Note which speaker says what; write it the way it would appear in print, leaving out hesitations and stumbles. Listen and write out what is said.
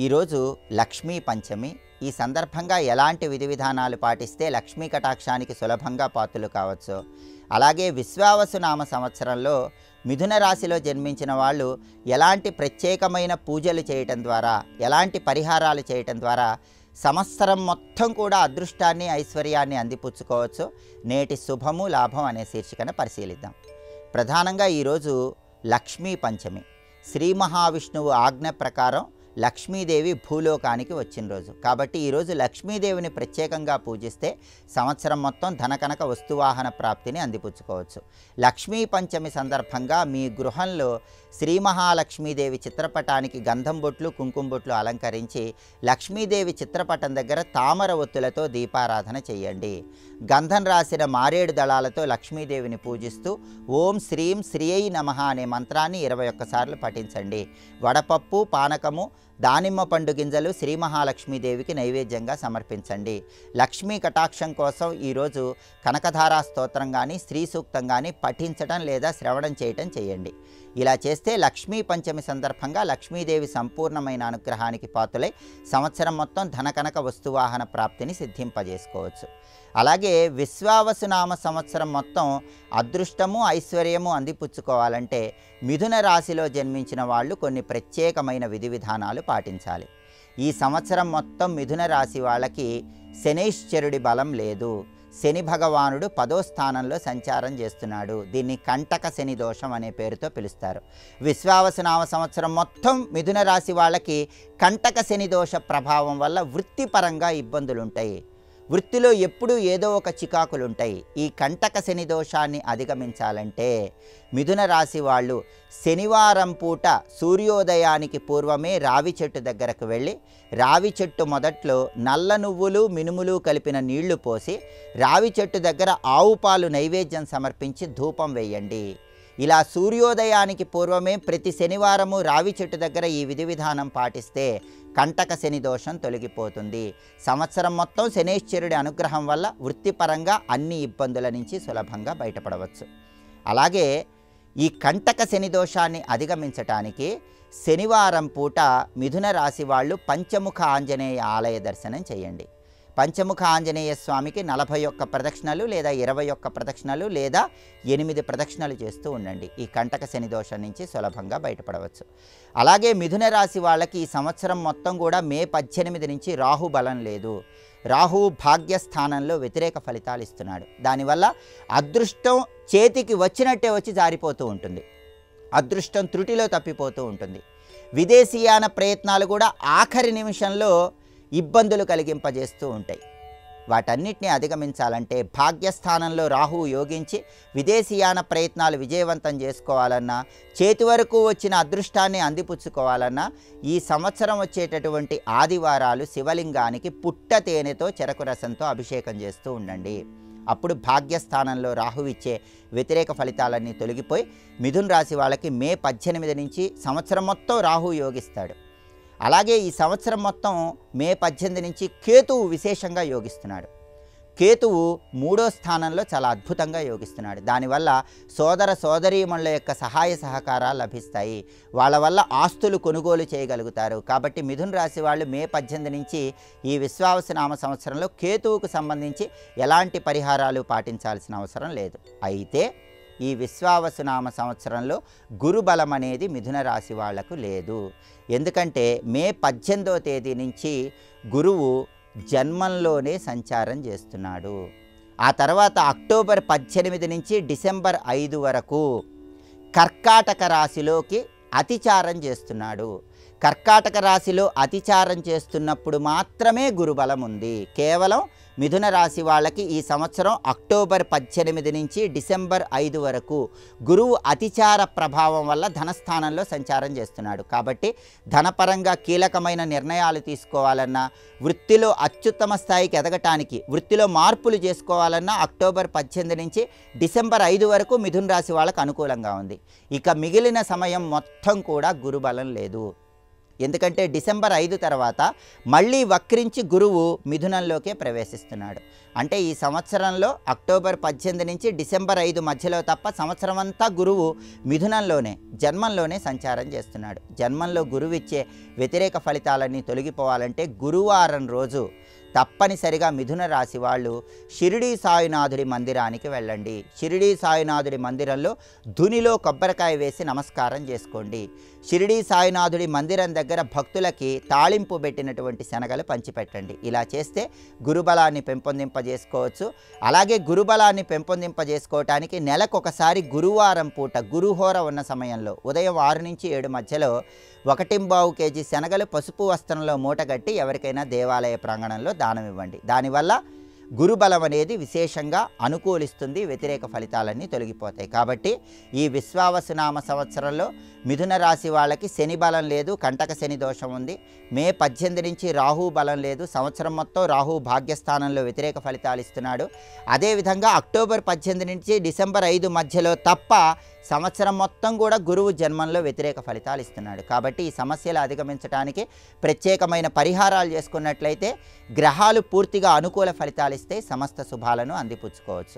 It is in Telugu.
Speaker 1: ఈరోజు లక్ష్మీ పంచమి. ఈ సందర్భంగా ఎలాంటి విధి విధానాలు పాటిస్తే లక్ష్మీ కటాక్షానికి సులభంగా పాత్రలు కావచ్చు, అలాగే విశ్వావసునామ సంవత్సరంలో మిథున రాశిలో జన్మించిన వాళ్ళు ఎలాంటి ప్రత్యేకమైన పూజలు చేయటం ద్వారా, ఎలాంటి పరిహారాలు చేయటం ద్వారా సంవత్సరం మొత్తం కూడా అదృష్టాన్ని ఐశ్వర్యాన్ని అందిపుచ్చుకోవచ్చు, నేటి శుభము లాభం అనే శీర్షికను పరిశీలిద్దాం. ప్రధానంగా ఈరోజు లక్ష్మీ పంచమి. శ్రీ మహావిష్ణువు ఆజ్ఞ ప్రకారం లక్ష్మీదేవి భూలోకానికి వచ్చిన రోజు కాబట్టి ఈరోజు లక్ష్మీదేవిని ప్రత్యేకంగా పూజిస్తే సంవత్సరం మొత్తం ధనకనక వస్తువాహన ప్రాప్తిని అందిపుచ్చుకోవచ్చు. లక్ష్మీ పంచమి సందర్భంగా మీ గృహంలో శ్రీ మహాలక్ష్మీదేవి చిత్రపటానికి గంధం బొట్లు కుంకుమ బొట్లు అలంకరించి లక్ష్మీదేవి చిత్రపటం దగ్గర తామర ఒత్తులతో దీపారాధన చేయండి. గంధం రాసిన మారేడు దళాలతో లక్ష్మీదేవిని పూజిస్తూ ఓం శ్రీం శ్రీయై నమః అనే మంత్రాన్ని 21 సార్లు పఠించండి. వడపప్పు, పానకము, దానిమ్మ పండు గింజలు శ్రీ మహాలక్ష్మీదేవికి నైవేద్యంగా సమర్పించండి. లక్ష్మీ కటాక్షం కోసం ఈరోజు కనకధారా స్తోత్రం కానీ స్త్రీ సూక్తం కానీ పఠించడం లేదా శ్రవణం చేయటం చేయండి. ఇలా చేస్తే లక్ష్మీ పంచమి సందర్భంగా లక్ష్మీదేవి సంపూర్ణమైన అనుగ్రహానికి పాత్రులై సంవత్సరం మొత్తం ధనకనక వస్తువాహన ప్రాప్తిని సిద్ధింపజేసుకోవచ్చు. అలాగే విశ్వావసునామ సంవత్సరం మొత్తం అదృష్టము ఐశ్వర్యము అందిపుచ్చుకోవాలంటే మిథున రాశిలో జన్మించిన వాళ్ళు కొన్ని ప్రత్యేకమైన విధి విధానాలు పాటించాలి. ఈ సంవత్సరం మొత్తం మిథున రాశి వాళ్ళకి శనైశ్చరుడి బలం లేదు. శని భగవానుడు 10వ స్థానంలో సంచారం చేస్తున్నాడు. దీన్ని కంటక శని దోషం అనే పేరుతో పిలుస్తారు. విశ్వావసునామ సంవత్సరం మొత్తం మిథున రాశి వాళ్ళకి కంటక శని దోష ప్రభావం వల్ల వృత్తిపరంగా ఇబ్బందులు ఉంటాయి. వృత్తిలో ఎప్పుడూ ఏదో ఒక చికాకులు ఉంటాయి. ఈ కంటక శని దోషాన్ని అధిగమించాలంటే మిథున రాశి వాళ్ళు శనివారం పూట సూర్యోదయానికి పూర్వమే రావి చెట్టు దగ్గరకు వెళ్ళి రావి చెట్టు మొదట్లో నల్ల నువ్వులు మినుములు కలిపిన నీళ్లు పోసి రావి చెట్టు దగ్గర ఆవు పాలు నైవేద్యం సమర్పించి ధూపం వేయండి. ఇలా సూర్యోదయానికి పూర్వమే ప్రతి శనివారము రావి చెట్టు దగ్గర ఈ విధి విధానం పాటిస్తే కంటక శని దోషం తొలగిపోతుంది. సంవత్సరం మొత్తం శనైశ్చరుడి అనుగ్రహం వల్ల వృత్తిపరంగా అన్ని ఇబ్బందుల నుంచి సులభంగా బయటపడవచ్చు. అలాగే ఈ కంటక శని దోషాన్ని అధిగమించటానికి శనివారం పూట మిథున రాశి వాళ్ళు పంచముఖ ఆంజనేయ ఆలయ దర్శనం చేయండి. పంచముఖ ఆంజనేయ స్వామికి 41 ప్రదక్షిణలు లేదా 21 ప్రదక్షిణలు లేదా 8 ప్రదక్షిణలు చేస్తూ ఉండండి. ఈ కంటక శని దోషం నుంచి సులభంగా బయటపడవచ్చు. అలాగే మిథున రాశి వాళ్ళకి ఈ సంవత్సరం మొత్తం కూడా మే 18 నుంచి రాహు బలం లేదు. రాహువు భాగ్యస్థానంలో వ్యతిరేక ఫలితాలు ఇస్తున్నాడు. దానివల్ల అదృష్టం చేతికి వచ్చినట్టే వచ్చి జారిపోతూ ఉంటుంది. అదృష్టం త్రుటిలో తప్పిపోతూ ఉంటుంది. విదేశీయాన ప్రయత్నాలు కూడా ఆఖరి నిమిషంలో ఇబ్బందులు కలిగింపజేస్తూ ఉంటాయి. వాటన్నిటిని అధిగమించాలంటే భాగ్యస్థానంలో రాహువు యోగించి విదేశీయాన ప్రయత్నాలు విజయవంతం చేసుకోవాలన్నా, చేతి వరకు వచ్చిన అదృష్టాన్ని అందిపుచ్చుకోవాలన్నా ఈ సంవత్సరం వచ్చేటటువంటి ఆదివారాలు శివలింగానికి పుట్ట తేనెతో చెరకు రసంతో అభిషేకం చేస్తూ ఉండండి. అప్పుడు భాగ్యస్థానంలో రాహువు ఇచ్చే వ్యతిరేక ఫలితాలన్నీ తొలగిపోయి మిథున రాశి వాళ్ళకి మే 18 నుంచి సంవత్సరం మొత్తం రాహువు యోగిస్తాడు. అలాగే ఈ సంవత్సరం మొత్తం మే 18 నుంచి కేతువు విశేషంగా యోగిస్తున్నాడు. కేతువు 3వ స్థానంలో చాలా అద్భుతంగా యోగిస్తున్నాడు. దానివల్ల సోదర సోదరీమణుల యొక్క సహాయ సహకారాలు లభిస్తాయి. వాళ్ళ వల్ల ఆస్తులు కొనుగోలు చేయగలుగుతారు. కాబట్టి మిథున రాశి వాళ్ళు మే 18 నుంచి ఈ విశ్వావసునామ సంవత్సరంలో కేతువుకు సంబంధించి ఎలాంటి పరిహారాలు పాటించాల్సిన అవసరం లేదు. అయితే ఈ విశ్వావసునామ సంవత్సరంలో గురుబలం అనేది మిథున రాశి వాళ్లకు లేదు. ఎందుకంటే మే 18వ తేదీ నుంచి గురువు జన్మంలోనే సంచారం చేస్తున్నాడు. ఆ తర్వాత అక్టోబర్ 18 నుంచి డిసెంబర్ 5 వరకు కర్కాటక రాశిలోకి అతిచారం చేస్తున్నాడు. కర్కాటక రాశిలో అతిచారం చేస్తున్నప్పుడు మాత్రమే గురుబలం ఉంది. కేవలం మిథున రాశి వాళ్ళకి ఈ సంవత్సరం అక్టోబర్ 18 నుంచి డిసెంబర్ 5 వరకు గురువు అతిచార ప్రభావం వల్ల ధనస్థానంలో సంచారం చేస్తున్నాడు. కాబట్టి ధనపరంగా కీలకమైన నిర్ణయాలు తీసుకోవాలన్నా, వృత్తిలో అత్యుత్తమ స్థాయికి ఎదగటానికి, వృత్తిలో మార్పులు చేసుకోవాలన్నా అక్టోబర్ 18 నుంచి డిసెంబర్ 5 వరకు మిథున రాశి వాళ్ళకు అనుకూలంగా ఉంది. ఇక మిగిలిన సమయం మొత్తం కూడా గురుబలం లేదు. ఎందుకంటే డిసెంబర్ 5 తర్వాత మళ్ళీ వక్రించి గురువు మిథునంలోకే ప్రవేశిస్తున్నాడు. అంటే ఈ సంవత్సరంలో అక్టోబర్ 18 నుంచి డిసెంబర్ 5 మధ్యలో తప్ప సంవత్సరం అంతా గురువు మిథునంలోనే జన్మంలోనే సంచారం చేస్తున్నాడు. జన్మంలో గురువు ఇచ్చే వ్యతిరేక ఫలితాలన్నీ తొలగిపోవాలంటే గురువారం రోజు తప్పనిసరిగా మిథున రాశి వాళ్ళు షిరిడీ సాయినాథుడి మందిరానికి వెళ్ళండి. షిరిడీ సాయినాథుడి మందిరంలో ధునిలో కొబ్బరికాయ వేసి నమస్కారం చేసుకోండి. షిరిడీ సాయినాథుడి మందిరం దగ్గర భక్తులకి తాళింపు పెట్టినటువంటి శనగలు పంచిపెట్టండి. ఇలా చేస్తే గురుబలాన్ని పెంపొందింపజేసుకోవచ్చు. అలాగే గురుబలాన్ని పెంపొందింపజేసుకోవటానికి నెలకొకసారి గురువారం పూట గురుహోర ఉన్న సమయంలో ఉదయం 6 నుంచి 7 మధ్యలో 1.25 కేజీ శనగలు పసుపు వస్త్రంలో మూటగట్టి ఎవరికైనా దేవాలయ ప్రాంగణంలో దానం ఇవ్వండి. దానివల్ల గురుబలం అనేది విశేషంగా అనుకూలిస్తుంది, వ్యతిరేక ఫలితాలన్నీ తొలగిపోతాయి. కాబట్టి ఈ విశ్వావసునామ సంవత్సరంలో మిథున రాశి వాళ్ళకి శని బలం లేదు, కంటక శని దోషం ఉంది. మే 18 నుంచి రాహు బలం లేదు, సంవత్సరం మొత్తం రాహు భాగ్యస్థానంలో వ్యతిరేక ఫలితాలు ఇస్తున్నాడు. అదేవిధంగా అక్టోబర్ 18 నుంచి డిసెంబర్ 5 మధ్యలో తప్ప సంవత్సరం మొత్తం కూడా గురువు జన్మంలో వ్యతిరేక ఫలితాలు ఇస్తున్నాడు. కాబట్టి ఈ సమస్యలు అధిగమించడానికి ప్రత్యేకమైన పరిహారాలు చేసుకున్నట్లయితే గ్రహాలు పూర్తిగా అనుకూల ఫలితాలు ఇస్తే సమస్త శుభాలను అందిపుచ్చుకోవచ్చు.